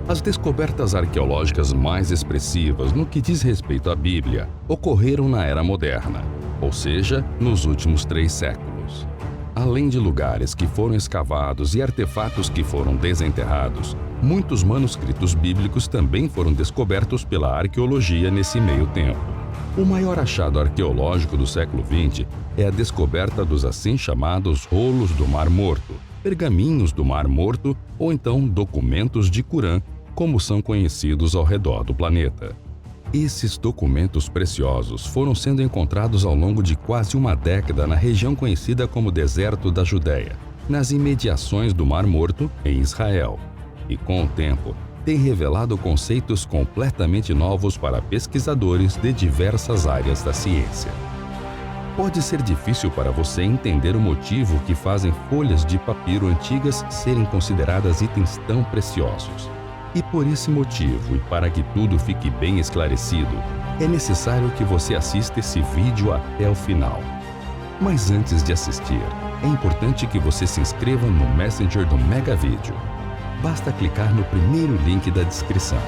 As descobertas arqueológicas mais expressivas no que diz respeito à Bíblia ocorreram na Era Moderna, ou seja, nos últimos 3 séculos. Além de lugares que foram escavados e artefatos que foram desenterrados, muitos manuscritos bíblicos também foram descobertos pela arqueologia nesse meio tempo. O maior achado arqueológico do século XX é a descoberta dos assim chamados rolos do Mar Morto, pergaminhos do Mar Morto ou então documentos de Qurã, como são conhecidos ao redor do planeta. Esses documentos preciosos foram sendo encontrados ao longo de quase uma década na região conhecida como Deserto da Judéia, nas imediações do Mar Morto, em Israel. E com o tempo, tem revelado conceitos completamente novos para pesquisadores de diversas áreas da ciência. Pode ser difícil para você entender o motivo que fazem folhas de papiro antigas serem consideradas itens tão preciosos. E por esse motivo, e para que tudo fique bem esclarecido, é necessário que você assista esse vídeo até o final. Mas antes de assistir, é importante que você se inscreva no Messenger do Mega Vídeo. Basta clicar no primeiro link da descrição.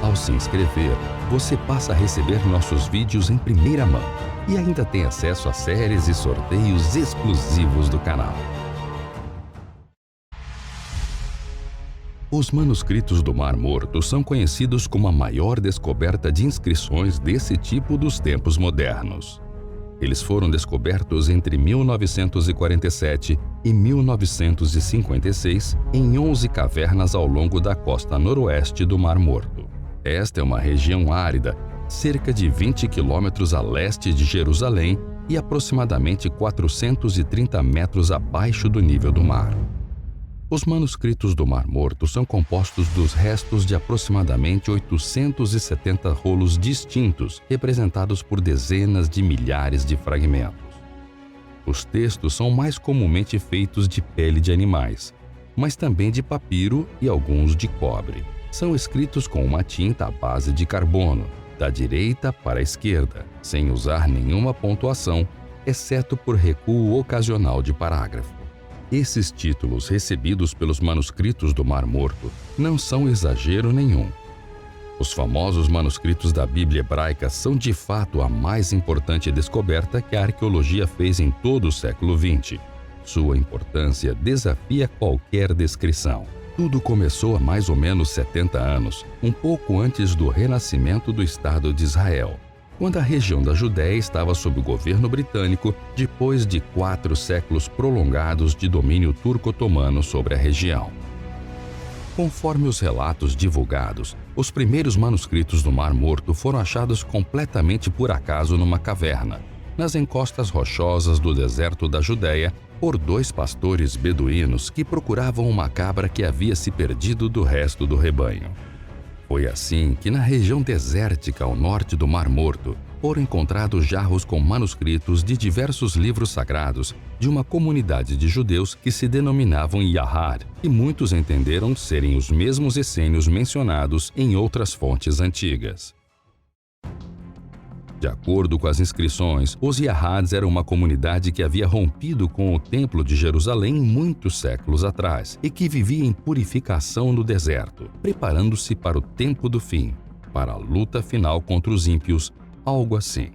Ao se inscrever, você passa a receber nossos vídeos em primeira mão e ainda tem acesso a séries e sorteios exclusivos do canal. Os manuscritos do Mar Morto são conhecidos como a maior descoberta de inscrições desse tipo dos tempos modernos. Eles foram descobertos entre 1947 e 1956 em 11 cavernas ao longo da costa noroeste do Mar Morto. Esta é uma região árida, cerca de 20 quilômetros a leste de Jerusalém e aproximadamente 430 metros abaixo do nível do mar. Os manuscritos do Mar Morto são compostos dos restos de aproximadamente 870 rolos distintos, representados por dezenas de milhares de fragmentos. Os textos são mais comumente feitos de pele de animais, mas também de papiro e alguns de cobre. São escritos com uma tinta à base de carbono, da direita para a esquerda, sem usar nenhuma pontuação, exceto por recuo ocasional de parágrafo. Esses títulos recebidos pelos manuscritos do Mar Morto não são exagero nenhum. Os famosos manuscritos da Bíblia hebraica são de fato a mais importante descoberta que a arqueologia fez em todo o século XX. Sua importância desafia qualquer descrição. Tudo começou há mais ou menos 70 anos, um pouco antes do renascimento do Estado de Israel, quando a região da Judéia estava sob o governo britânico depois de 4 séculos prolongados de domínio turco-otomano sobre a região. Conforme os relatos divulgados, os primeiros manuscritos do Mar Morto foram achados completamente por acaso numa caverna, nas encostas rochosas do deserto da Judéia, por 2 pastores beduínos que procuravam uma cabra que havia se perdido do resto do rebanho. Foi assim que na região desértica ao norte do Mar Morto foram encontrados jarros com manuscritos de diversos livros sagrados de uma comunidade de judeus que se denominavam Yahar, e muitos entenderam serem os mesmos essênios mencionados em outras fontes antigas. De acordo com as inscrições, os Yahads eram uma comunidade que havia rompido com o Templo de Jerusalém muitos séculos atrás e que vivia em purificação no deserto, preparando-se para o tempo do fim, para a luta final contra os ímpios, algo assim.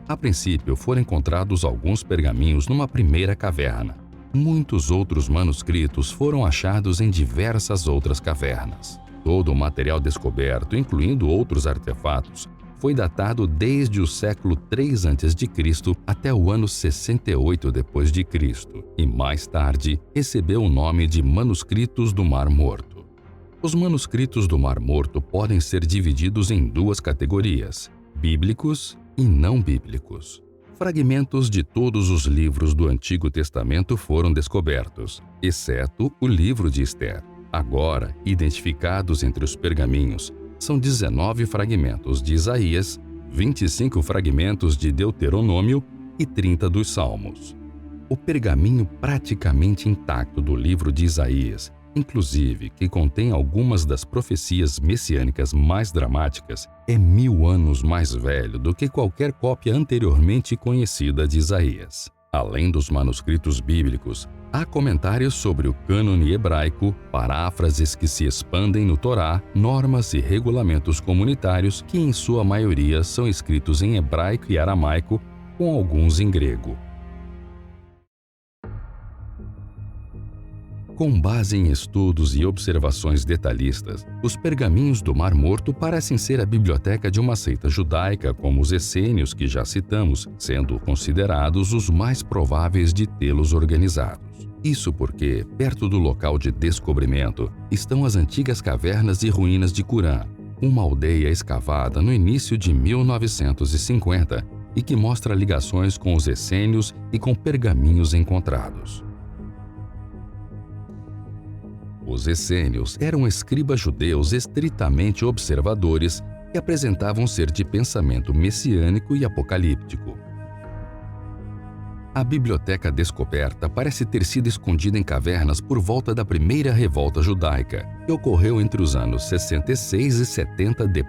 A princípio, foram encontrados alguns pergaminhos numa primeira caverna. Muitos outros manuscritos foram achados em diversas outras cavernas. Todo o material descoberto, incluindo outros artefatos, foi datado desde o século 3 a.C. até o ano 68 d.C. e mais tarde recebeu o nome de Manuscritos do Mar Morto. Os manuscritos do Mar Morto podem ser divididos em 2 categorias: bíblicos e não bíblicos. Fragmentos de todos os livros do Antigo Testamento foram descobertos, exceto o livro de Ester. Agora, identificados entre os pergaminhos, são 19 fragmentos de Isaías, 25 fragmentos de Deuteronômio e 30 dos Salmos. O pergaminho praticamente intacto do livro de Isaías, inclusive que contém algumas das profecias messiânicas mais dramáticas, é 1000 anos mais velho do que qualquer cópia anteriormente conhecida de Isaías. Além dos manuscritos bíblicos, Há comentários sobre o cânone hebraico, paráfrases que se expandem no Torá, normas e regulamentos comunitários que, em sua maioria, são escritos em hebraico e aramaico, com alguns em grego. Com base em estudos e observações detalhistas, os pergaminhos do Mar Morto parecem ser a biblioteca de uma seita judaica como os essênios que já citamos, sendo considerados os mais prováveis de tê-los organizados. Isso porque, perto do local de descobrimento, estão as antigas cavernas e ruínas de Qumran, uma aldeia escavada no início de 1950 e que mostra ligações com os essênios e com pergaminhos encontrados. Os essênios eram escribas judeus estritamente observadores que apresentavam ser de pensamento messiânico e apocalíptico. A biblioteca descoberta parece ter sido escondida em cavernas por volta da primeira revolta judaica, que ocorreu entre os anos 66 e 70 d.C.,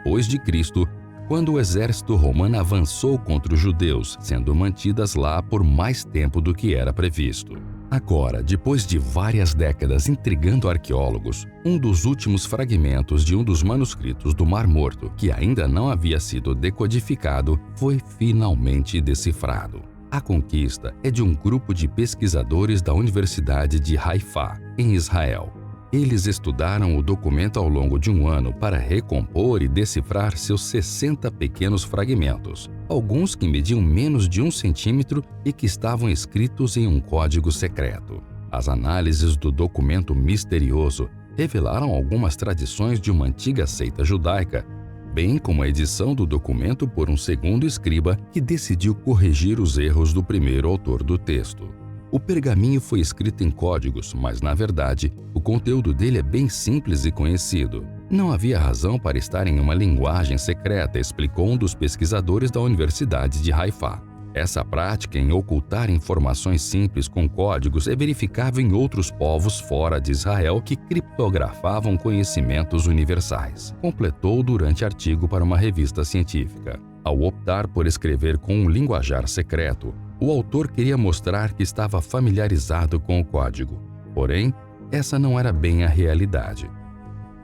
quando o exército romano avançou contra os judeus, sendo mantidas lá por mais tempo do que era previsto. Agora, depois de várias décadas intrigando arqueólogos, um dos últimos fragmentos de um dos manuscritos do Mar Morto, que ainda não havia sido decodificado, foi finalmente decifrado. A conquista é de um grupo de pesquisadores da Universidade de Haifa, em Israel. Eles estudaram o documento ao longo de um ano para recompor e decifrar seus 60 pequenos fragmentos, alguns que mediam menos de 1 centímetro e que estavam escritos em um código secreto. As análises do documento misterioso revelaram algumas tradições de uma antiga seita judaica, bem como a edição do documento por um segundo escriba que decidiu corrigir os erros do primeiro autor do texto. O pergaminho foi escrito em códigos, mas, na verdade, o conteúdo dele é bem simples e conhecido. Não havia razão para estar em uma linguagem secreta, explicou um dos pesquisadores da Universidade de Haifa. Essa prática em ocultar informações simples com códigos é verificável em outros povos fora de Israel que criptografavam conhecimentos universais, completou durante artigo para uma revista científica. Ao optar por escrever com um linguajar secreto, o autor queria mostrar que estava familiarizado com o código. Porém, essa não era bem a realidade.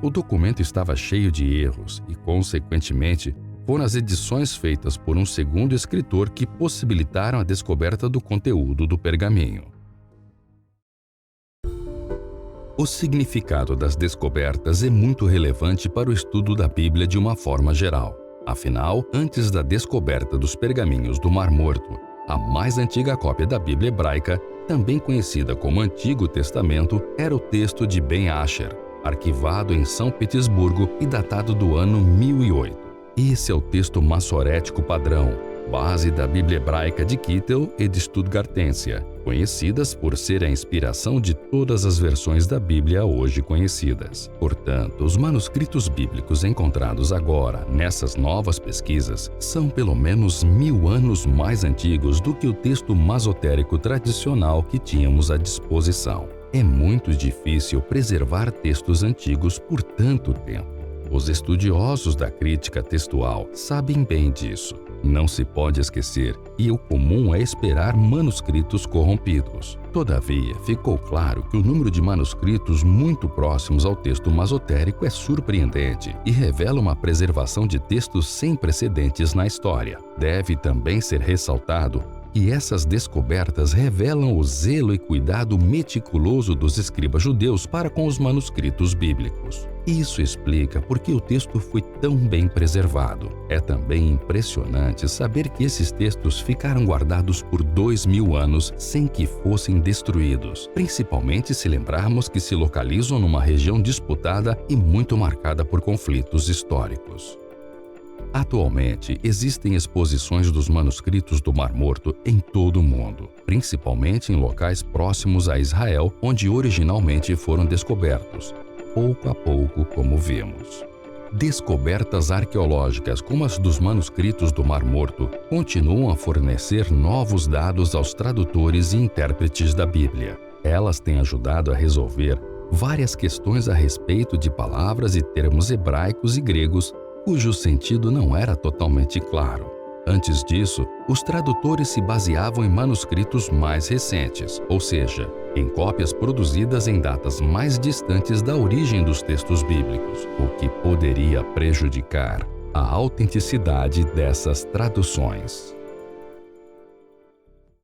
O documento estava cheio de erros e, consequentemente, foram as edições feitas por um segundo escritor que possibilitaram a descoberta do conteúdo do pergaminho. O significado das descobertas é muito relevante para o estudo da Bíblia de uma forma geral. Afinal, antes da descoberta dos pergaminhos do Mar Morto, a mais antiga cópia da Bíblia hebraica, também conhecida como Antigo Testamento, era o texto de Ben Asher, arquivado em São Petersburgo e datado do ano 1008. Esse é o texto massorético padrão, base da Bíblia hebraica de Kittel e de Stuttgartensia, conhecidas por ser a inspiração de todas as versões da Bíblia hoje conhecidas. Portanto, os manuscritos bíblicos encontrados agora nessas novas pesquisas são pelo menos 1000 anos mais antigos do que o texto masotérico tradicional que tínhamos à disposição. É muito difícil preservar textos antigos por tanto tempo. Os estudiosos da crítica textual sabem bem disso. Não se pode esquecer que o comum é esperar manuscritos corrompidos. Todavia, ficou claro que o número de manuscritos muito próximos ao texto masotérico é surpreendente e revela uma preservação de textos sem precedentes na história. Deve também ser ressaltado que essas descobertas revelam o zelo e cuidado meticuloso dos escribas judeus para com os manuscritos bíblicos. Isso explica por que o texto foi tão bem preservado. É também impressionante saber que esses textos ficaram guardados por 2000 anos sem que fossem destruídos, principalmente se lembrarmos que se localizam numa região disputada e muito marcada por conflitos históricos. Atualmente, existem exposições dos manuscritos do Mar Morto em todo o mundo, principalmente em locais próximos a Israel, onde originalmente foram descobertos, pouco a pouco, como vimos. Descobertas arqueológicas como as dos manuscritos do Mar Morto continuam a fornecer novos dados aos tradutores e intérpretes da Bíblia. Elas têm ajudado a resolver várias questões a respeito de palavras e termos hebraicos e gregos cujo sentido não era totalmente claro. Antes disso, os tradutores se baseavam em manuscritos mais recentes, ou seja, em cópias produzidas em datas mais distantes da origem dos textos bíblicos, o que poderia prejudicar a autenticidade dessas traduções.